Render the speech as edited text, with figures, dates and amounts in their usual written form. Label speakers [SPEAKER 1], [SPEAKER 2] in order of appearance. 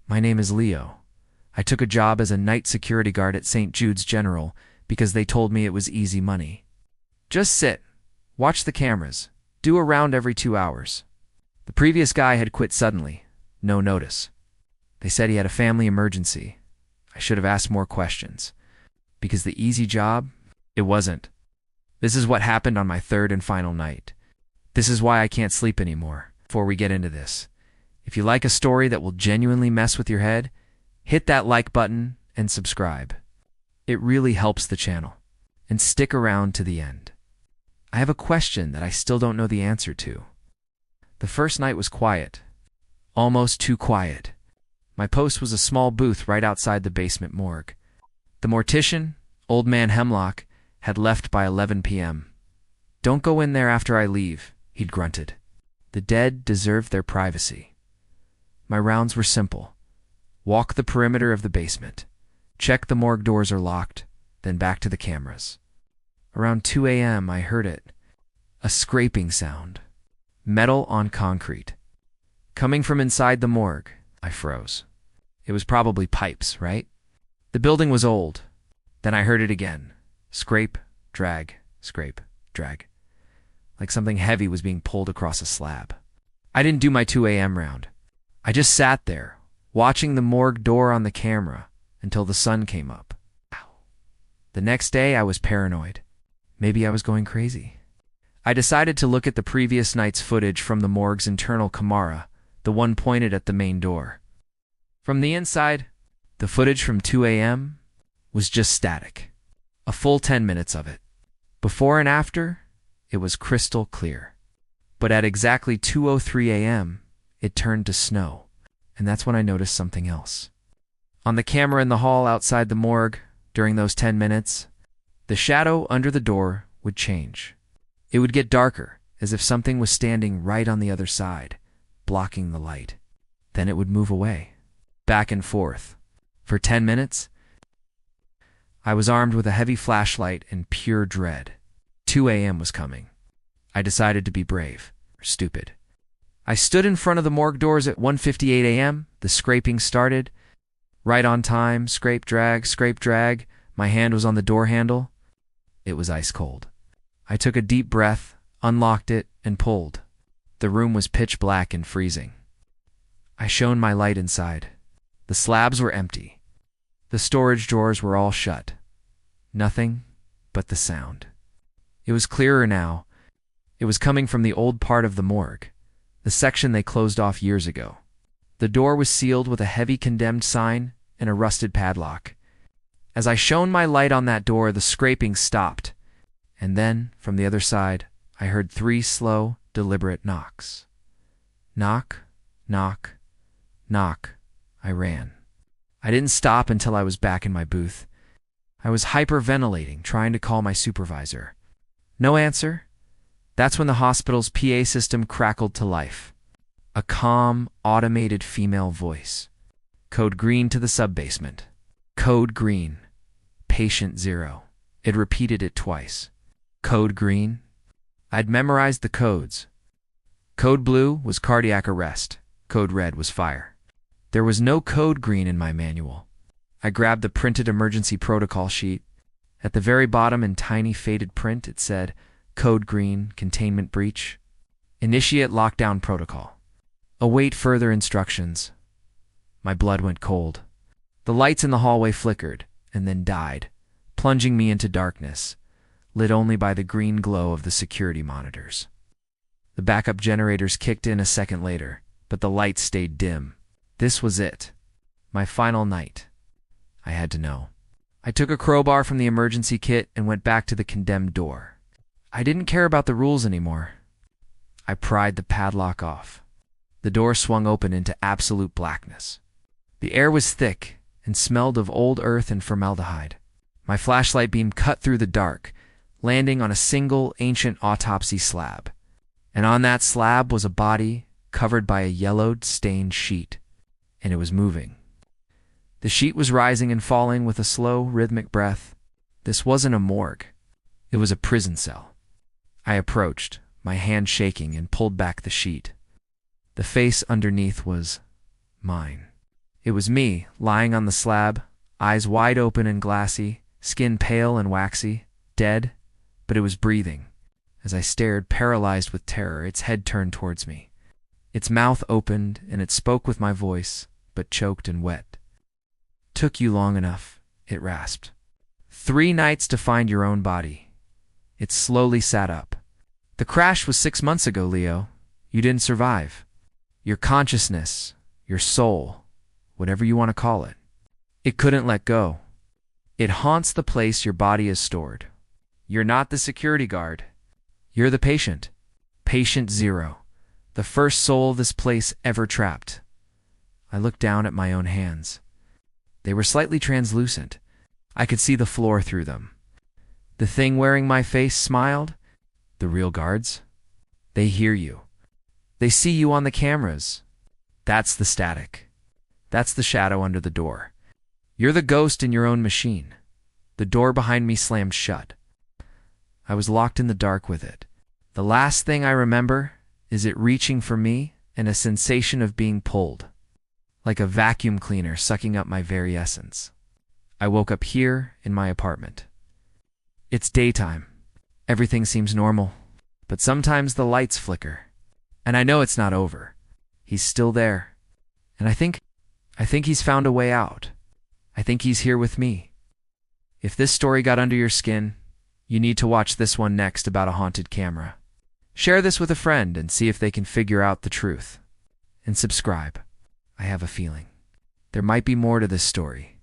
[SPEAKER 1] My name is Leo. I took a job as a night security guard at St. Jude's General because they told me it was easy money. Just sit, watch the cameras, do a round every 2 hours. The previous guy had quit suddenly, no notice. They said he had a family emergency. I should have asked more questions. Because the easy job, it wasn't. This is what happened on my third and final night. This is why I can't sleep anymore. Before we get into this, if you like a story that will genuinely mess with your head, hit that like button and subscribe. It really helps the channel. And stick around to the end. I have a question that I still don't know the answer to. The first night was quiet. Almost too quiet. My post was a small booth right outside the basement morgue. The mortician, Old Man Hemlock, had left by 11 p.m. "Don't go in there after I leave," he'd grunted. The dead deserved their privacy. My rounds were simple. Walk the perimeter of the basement. Check the morgue doors are locked, then back to the cameras. Around 2 a.m. I heard it. A scraping sound. Metal on concrete. Coming from inside the morgue, I froze. It was probably pipes, right? The building was old. Then I heard it again. Scrape, drag, scrape, drag. Like something heavy was being pulled across a slab. I didn't do my 2 a.m. round. I just sat there, watching the morgue door on the camera until the sun came up. The next day, I was paranoid. Maybe I was going crazy. I decided to look at the previous night's footage from the morgue's internal camera, the one pointed at the main door. From the inside, the footage from 2 a.m. was just static. A full 10 minutes of it. Before and after, it was crystal clear. But at exactly 2:03 a.m., it turned to snow, and that's when I noticed something else. On the camera in the hall outside the morgue, during those 10 minutes, the shadow under the door would change. It would get darker, as if something was standing right on the other side, blocking the light. Then it would move away, back and forth. For 10 minutes, I was armed with a heavy flashlight and pure dread. 2 a.m. was coming. I decided to be brave, or stupid. I stood in front of the morgue doors at 1:58 a.m. The scraping started. Right on time, scrape, drag, scrape, drag. My hand was on the door handle. It was ice cold. I took a deep breath, unlocked it, and pulled. The room was pitch black and freezing. I shone my light inside. The slabs were empty. The storage drawers were all shut. Nothing but the sound. It was clearer now. It was coming from the old part of the morgue, the section they closed off years ago. The door was sealed with a heavy condemned sign and a rusted padlock. As I shone my light on that door, the scraping stopped, and then, from the other side, I heard 3 slow, deliberate knocks. Knock, knock, knock. I ran. I didn't stop until I was back in my booth. I was hyperventilating, trying to call my supervisor. No answer. That's when the hospital's PA system crackled to life. A calm, automated female voice. "Code green to the subbasement. Code green. Patient 0. It repeated it twice. Code green. I'd memorized the codes. Code blue was cardiac arrest. Code red was fire. There was no code green in my manual. I grabbed the printed emergency protocol sheet. At the very bottom in tiny faded print, it said, "Code green, containment breach. Initiate lockdown protocol. Await further instructions." My blood went cold. The lights in the hallway flickered and then died, plunging me into darkness, lit only by the green glow of the security monitors. The backup generators kicked in a second later, but the lights stayed dim. This was it. My final night. I had to know. I took a crowbar from the emergency kit and went back to the condemned door. I didn't care about the rules anymore. I pried the padlock off. The door swung open into absolute blackness. The air was thick and smelled of old earth and formaldehyde. My flashlight beam cut through the dark, landing on a single ancient autopsy slab. And on that slab was a body covered by a yellowed, stained sheet. And it was moving. The sheet was rising and falling with a slow, rhythmic breath. This wasn't a morgue. It was a prison cell. I approached, my hand shaking, and pulled back the sheet. The face underneath was mine. It was me, lying on the slab, eyes wide open and glassy, skin pale and waxy, dead, but it was breathing. As I stared, paralyzed with terror, its head turned towards me. Its mouth opened, and it spoke with my voice, but choked and wet. "Took you long enough," it rasped. "3 nights to find your own body." It slowly sat up. "The crash was 6 months ago, Leo. You didn't survive. Your consciousness, your soul, whatever you want to call it, it couldn't let go. It haunts the place your body is stored. You're not the security guard. You're the patient. Patient zero. The first soul this place ever trapped." I looked down at my own hands. They were slightly translucent. I could see the floor through them. The thing wearing my face smiled. The real guards? They hear you. They see you on the cameras. That's the static. That's the shadow under the door. You're the ghost in your own machine. The door behind me slammed shut. I was locked in the dark with it. The last thing I remember is it reaching for me and a sensation of being pulled, like a vacuum cleaner sucking up my very essence. I woke up here in my apartment. It's daytime. Everything seems normal, but sometimes the lights flicker, and I know it's not over. He's still there, and I think he's found a way out. I think he's here with me. If this story got under your skin, you need to watch this one next about a haunted camera. Share this with a friend and see if they can figure out the truth. And subscribe. I have a feeling there might be more to this story.